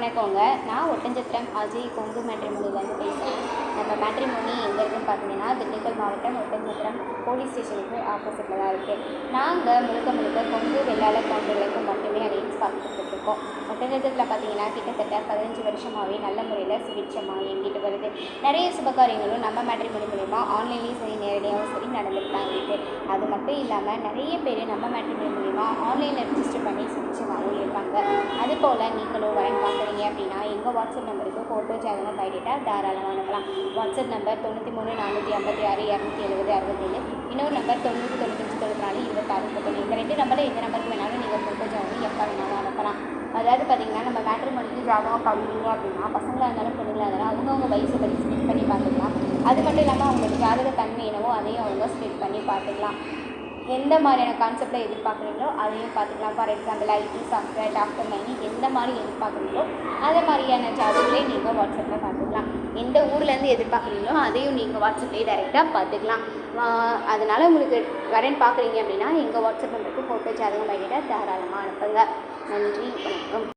வணக்கங்க. நான் ஒட்டஞ்சத்திரம் அஜய் கொங்கு மேட்ரிமோனிலேருந்து பேசுகிறேன். நம்ம மேட்ரிமோனி எங்கே இருக்குன்னு பார்த்தீங்கன்னா, திண்டுக்கல் மாவட்டம் ஒட்டஞ்சத்திரம் போலீஸ் ஸ்டேஷனுக்கு ஆப்போசிட்டில் தான் இருக்குது. நாங்கள் முழுக்க கொங்கு வெள்ளாளர் கவுண்டர்களுக்கு மட்டுமே அலைன்ஸ் பார்த்து கொடுத்துட்ருக்கோம். ஒட்டஞ்சத்திரத்தில் பார்த்தீங்கன்னா கிட்டத்தட்ட 15 வருஷமாகவே நல்ல முறையில் சுபிட்சமாக இயங்கிட்டு வருது. நிறைய சுபகாரியங்களும் நம்ம மேட்ரிமோனி மூலமா ஆன்லைன்லேயும் சரி நேரடியாகவும் சரி நடந்துட்டு தான் இருக்குது. அது மட்டும் இல்லாமல் நிறைய பேர் நம்ம மேட்ரிமோனி மூலிமா ஆன்லைனில் ரிஜிஸ்டர் பண்ணி சுபிட்சமாகவும் இருக்காங்க. அதுபோல் நீங்களும் வரன் பார்க்குறீங்க அப்படின்னா எங்கள் வாட்ஸ்அப் நம்பருக்கு ஃபோட்டோ ஜாதகம் பைடேட்டா தாராளமாக அனுப்பலாம். WhatsApp number 93 456 270 67. இன்னொரு நம்பர் 90 95 94 26 30. இந்த 2 நம்பரில் எந்த நம்பருக்கு வேணாலும் நீங்கள் ஃபோட்டோ ஜாதகம் எப்போ வேணாலும் அனுப்பலாம். அதாவது பார்த்திங்கன்னா நம்ம மேட்ரிமோனிக்கு ஜாதகம் பார்க்குறீங்க அப்படின்னா பசங்களாக இருந்தாலும் பொண்ணுங்களாக இருந்தாலும் அவங்கவுங்க வயசு படி ஸ்ப்ளிட் பண்ணி பார்த்துக்கலாம். அது மட்டும் இல்லாமல் அவங்களுக்கு ஜாதக தன்மை என்னவோ அதையும் அவங்க ஸ்ப்ளிட் பண்ணி பார்த்துக்கலாம். எந்த மாதிரியான கான்செப்டில் எதிர்பார்க்குறீங்களோ அதையும் பார்த்துக்கலாம். For example ID software doctor mining எந்த மாதிரி எதிர்பார்க்குறீங்களோ அதை மாதிரியான ஜாதகங்களே நீங்கள் வாட்ஸ்அப்பில் பார்த்துக்கலாம். எந்த ஊர்லேருந்து எதிர்பார்க்குறீங்களோ அதையும் நீங்கள் வாட்ஸ்அப்லேயே டைரெக்டாக பார்த்துக்கலாம். அதனால் உங்களுக்கு வரன் பார்க்குறீங்க அப்படின்னா எங்கள் வாட்ஸ்அப் நம்பருக்கு ஃபோட்டோ ஜாதகம் பைடேட்டா தாராளமாக அனுப்புங்க. நன்றி, வணக்கம்.